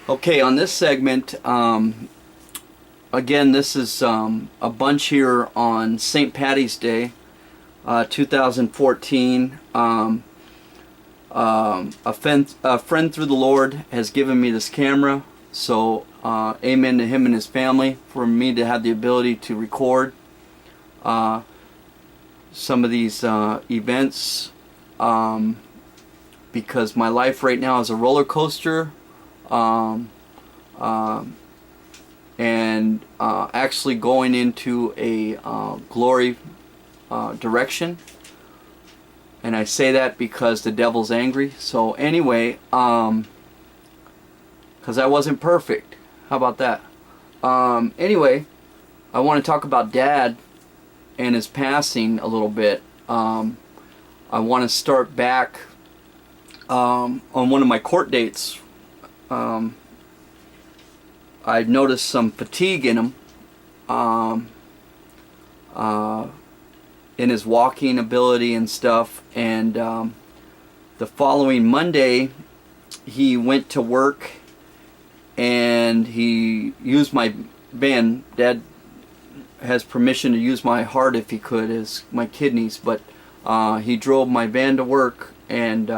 Okay, on this segment, again, this is a bunch here on St. Patty's Day, 2014. A friend through the Lord has given me this camera, so amen to him and his family for me to have the ability to record some of these events, because my life right now is a roller coaster. And actually going into a glory direction. And I say that because the devil's angry. So anyway, because I wasn't perfect. How about that? Anyway, I want to talk about Dad and his passing a little bit. I want to start back on one of my court dates. I've noticed some fatigue in him, in his walking ability and stuff, and the following Monday he went to work and he used my van. Dad has permission to use my heart if he could, as my kidneys, but he drove my van to work and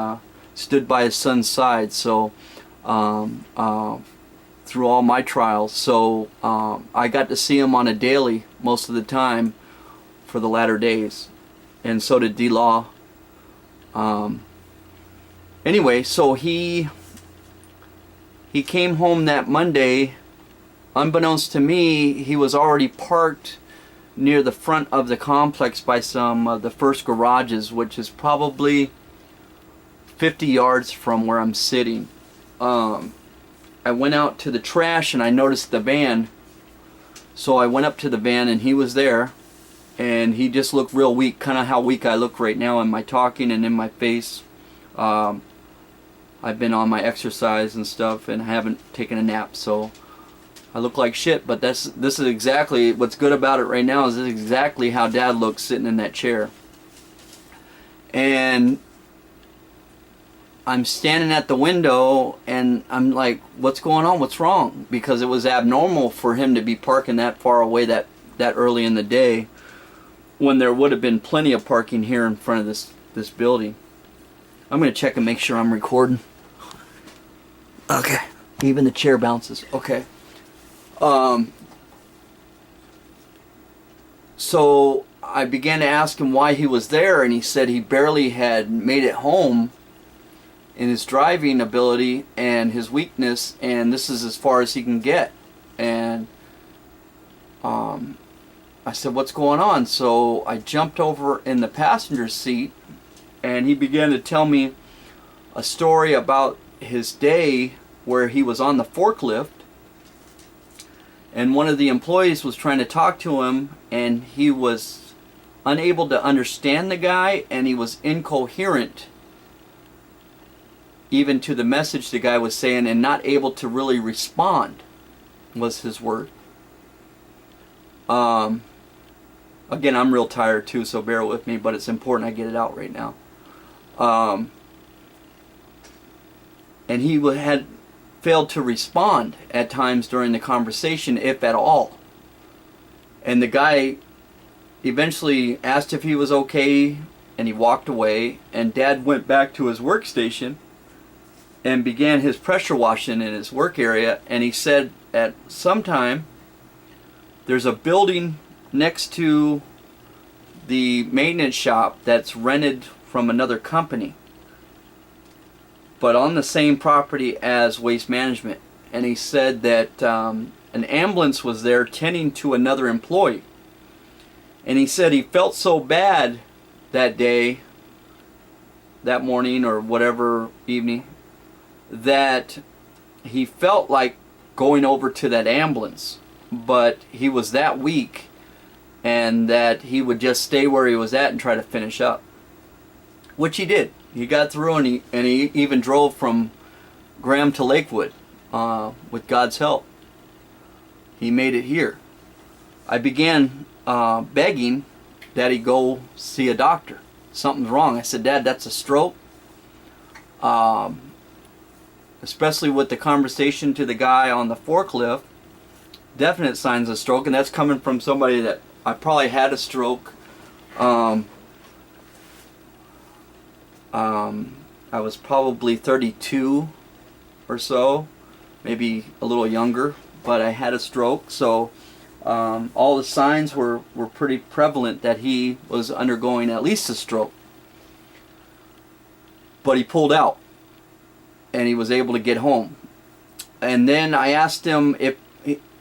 stood by his son's side. So through all my trials, so I got to see him on a daily most of the time for the latter days, and so did D-Law. Anyway, so he came home that Monday. Unbeknownst to me, he was already parked near the front of the complex by some of the first garages, which is probably 50 yards from where I'm sitting. I went out to the trash and I noticed the van. So I went up to the van and he was there. And he just looked real weak, kind of how weak I look right now in my talking and in my face. I've been on my exercise and stuff and haven't taken a nap, so I look like shit. But this is exactly what's good about it right now. Is this is exactly how Dad looks sitting in that chair. And I'm standing at the window and I'm like, what's going on? What's wrong? Because it was abnormal for him to be parking that far away that early in the day, when there would have been plenty of parking here in front of this building. I'm going to check and make sure I'm recording. Okay. Even the chair bounces. Okay. So I began to ask him why he was there, and he said he barely had made it home in his driving ability and his weakness, and this is as far as he can get. And I said, what's going on? So I jumped over in the passenger seat and he began to tell me a story about his day where he was on the forklift and one of the employees was trying to talk to him and he was unable to understand the guy, and he was incoherent even to the message the guy was saying, and not able to really respond, was his word. Again, I'm real tired too, so bear with me, but it's important I get it out right now. And he had failed to respond at times during the conversation, if at all. And the guy eventually asked if he was okay, and he walked away, and Dad went back to his workstation and began his pressure washing in his work area. And he said at some time there's a building next to the maintenance shop that's rented from another company, but on the same property as Waste Management. And he said that an ambulance was there tending to another employee. And he said he felt so bad that day, that morning or whatever evening, that he felt like going over to that ambulance, but he was that weak and that he would just stay where he was at and try to finish up, which he did. He got through, and he even drove from Graham to Lakewood with God's help. He made it here. I began begging Daddy go see a doctor. Something's wrong. I said, Dad, that's a stroke. especially with the conversation to the guy on the forklift, definite signs of stroke, and that's coming from somebody that I probably had a stroke. I was probably 32 or so, maybe a little younger, but I had a stroke. So all the signs were pretty prevalent that he was undergoing at least a stroke. But he pulled out and he was able to get home. And then I asked him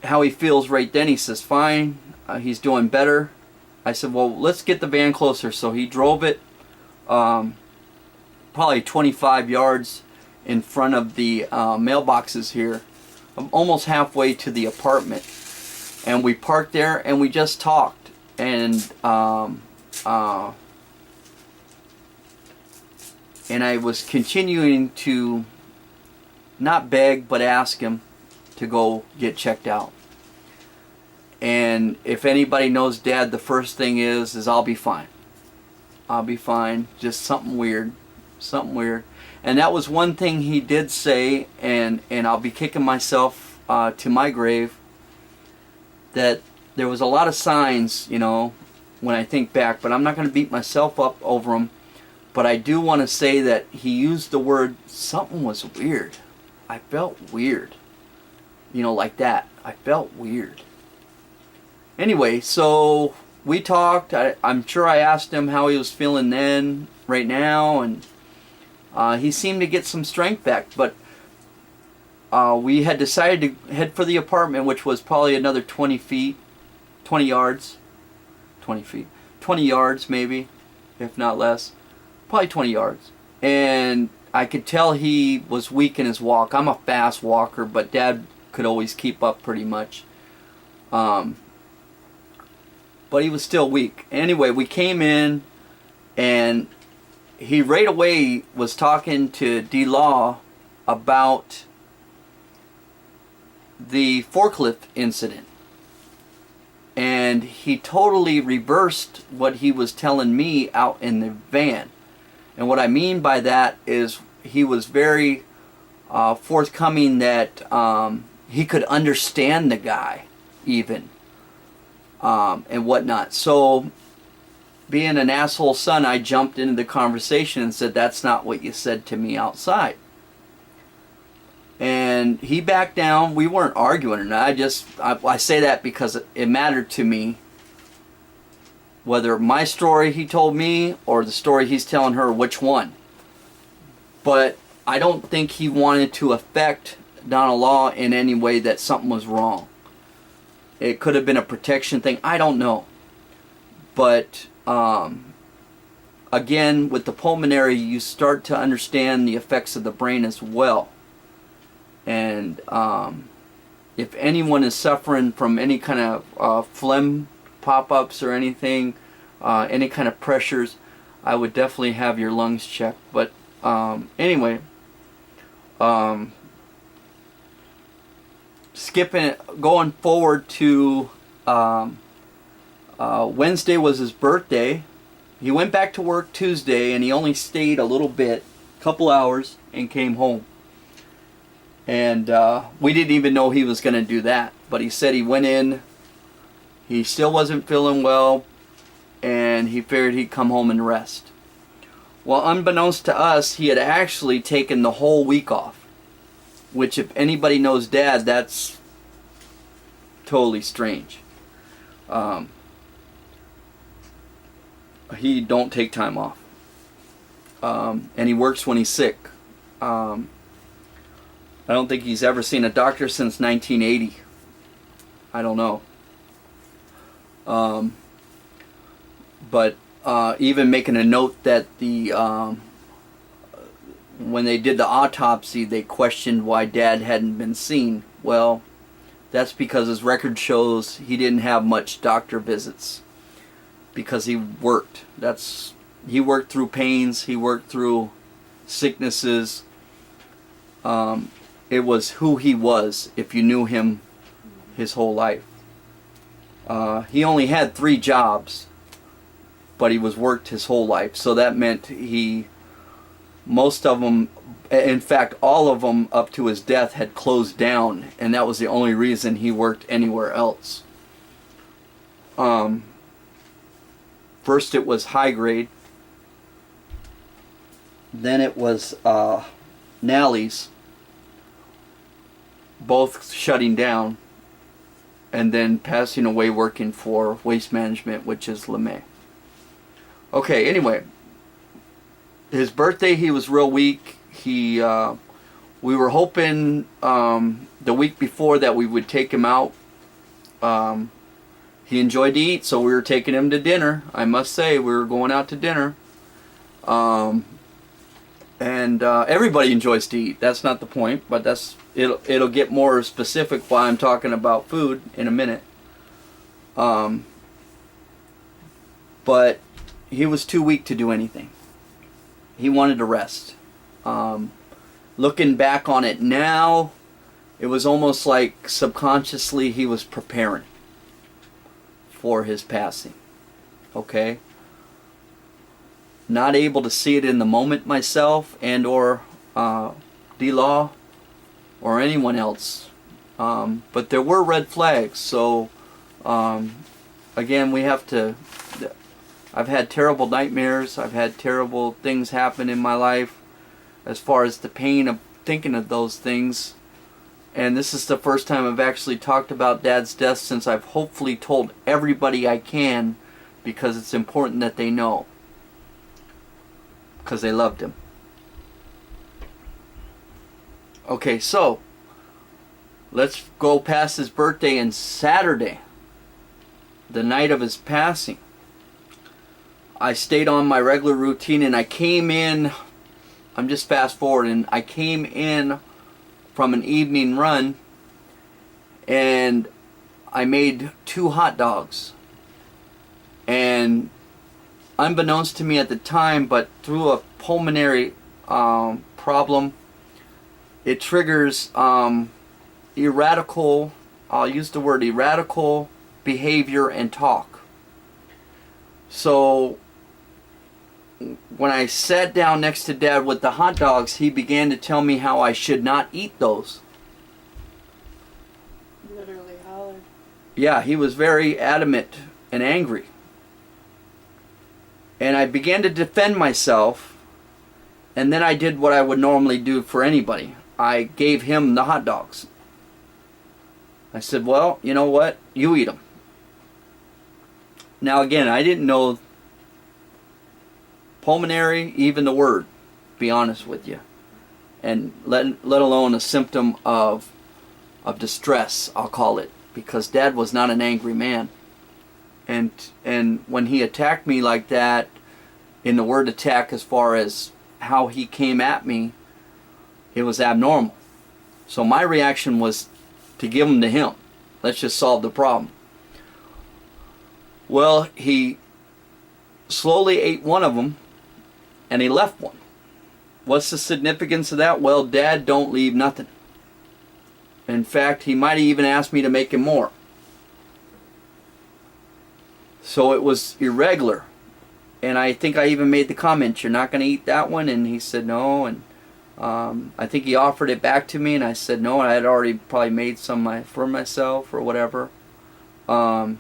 how he feels right then. He says fine, he's doing better. I said, well, let's get the van closer. So he drove it probably 25 yards in front of the mailboxes here. I'm almost halfway to the apartment, and we parked there and we just talked, and I was continuing to not beg but ask him to go get checked out. And if anybody knows Dad, the first thing is I'll be fine. I'll be fine. Just something weird. And that was one thing he did say, and I'll be kicking myself to my grave, that there was a lot of signs, you know, when I think back, but I'm not going to beat myself up over them. But I do want to say that he used the word, something was weird. I felt weird. You know, like that. I felt weird. Anyway, so we talked. I'm sure I asked him how he was feeling then, right now, and he seemed to get some strength back. But we had decided to head for the apartment, which was probably another 20 yards maybe, if not less. Probably 20 yards. And I could tell he was weak in his walk. I'm a fast walker, but Dad could always keep up pretty much. But he was still weak. Anyway, we came in, and he right away was talking to D-Law about the forklift incident. And he totally reversed what he was telling me out in the van. And what I mean by that is he was very forthcoming that he could understand the guy even and whatnot. So being an asshole son, I jumped into the conversation and said, that's not what you said to me outside. And he backed down. We weren't arguing or not. I say that because it mattered to me, whether my story he told me or the story he's telling her, which one. But I don't think he wanted to affect Donald Law in any way that something was wrong. It could have been a protection thing. I don't know. But again, with the pulmonary, you start to understand the effects of the brain as well. And if anyone is suffering from any kind of phlegm pop-ups or anything, any kind of pressures, I would definitely have your lungs checked. But anyway, going forward to Wednesday was his birthday. He went back to work Tuesday, and he only stayed a little bit, a couple hours, and came home. And we didn't even know he was going to do that. But he said he went in, he still wasn't feeling well, and he figured he'd come home and rest. Well, unbeknownst to us, he had actually taken the whole week off. Which, if anybody knows Dad, that's totally strange. He don't take time off. And he works when he's sick. I don't think he's ever seen a doctor since 1980. I don't know. But even making a note that when they did the autopsy, they questioned why Dad hadn't been seen. Well, that's because his record shows he didn't have much doctor visits because he worked. He worked through pains. He worked through sicknesses. It was who he was if you knew him his whole life. He only had 3 jobs, but he was worked his whole life. So that meant he most of them, in fact, all of them up to his death had closed down, and that was the only reason he worked anywhere else. First it was High Grade, then it was Nally's, both shutting down, and then passing away working for Waste Management, which is LeMay. Okay, anyway, his birthday, he was real weak. We were hoping the week before that we would take him out. He enjoyed to eat, so we were taking him to dinner. I must say, we were going out to dinner. And everybody enjoys to eat. That's not the point, but it'll get more specific while I'm talking about food in a minute. But he was too weak to do anything. He wanted to rest. Looking back on it now, it was almost like subconsciously he was preparing for his passing. Okay? Not able to see it in the moment myself, and or D-Law or anyone else. But there were red flags. So again, we have to... I've had terrible nightmares. I've had terrible things happen in my life as far as the pain of thinking of those things. And this is the first time I've actually talked about Dad's death since I've hopefully told everybody I can, because it's important that they know. Because they loved him. Okay, so let's go past his birthday and Saturday, the night of his passing. I stayed on my regular routine, and I came in, I'm just fast forwarding, I came in from an evening run and I made 2 hot dogs. And unbeknownst to me at the time, but through a pulmonary problem, it triggers erratical, I'll use the word erratical behavior and talk. So when I sat down next to Dad with the hot dogs, he began to tell me how I should not eat those. Literally hollered. Yeah, he was very adamant and angry. And I began to defend myself, and then I did what I would normally do for anybody. I gave him the hot dogs. I said, well, you know what? You eat them. Now again, I didn't know pulmonary, even the word, be honest with you. And let alone a symptom of distress, I'll call it. Because Dad was not an angry man. And when he attacked me like that, in the word attack as far as how he came at me, it was abnormal. So my reaction was to give them to him. Let's just solve the problem. Well, he slowly ate one of them, and he left one. What's the significance of that? Well, Dad don't leave nothing. In fact, he might have even asked me to make him more. So it was irregular. And I think I even made the comment, you're not going to eat that one? And he said no. And I think he offered it back to me, and I said no. And I had already probably made some for myself or whatever. But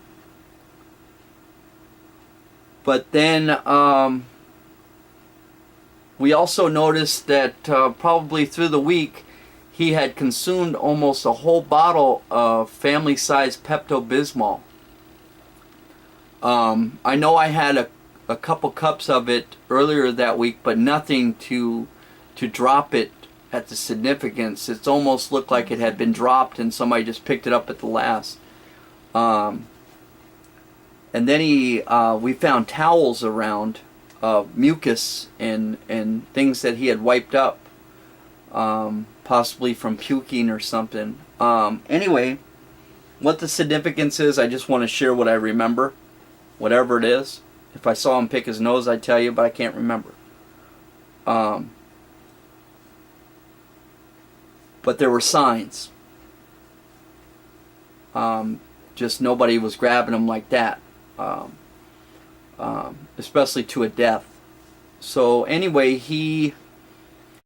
then we also noticed that probably through the week, he had consumed almost a whole bottle of family-sized Pepto-Bismol. I know I had a couple cups of it earlier that week, but nothing to drop it at the significance. It's almost looked like it had been dropped and somebody just picked it up at the last. And then we found towels around, mucus and things that he had wiped up, possibly from puking or something. Anyway, what the significance is, I just want to share what I remember, whatever it is. If I saw him pick his nose, I'd tell you, but I can't remember. But there were signs. Just nobody was grabbing him like that. Especially to a death. So anyway, he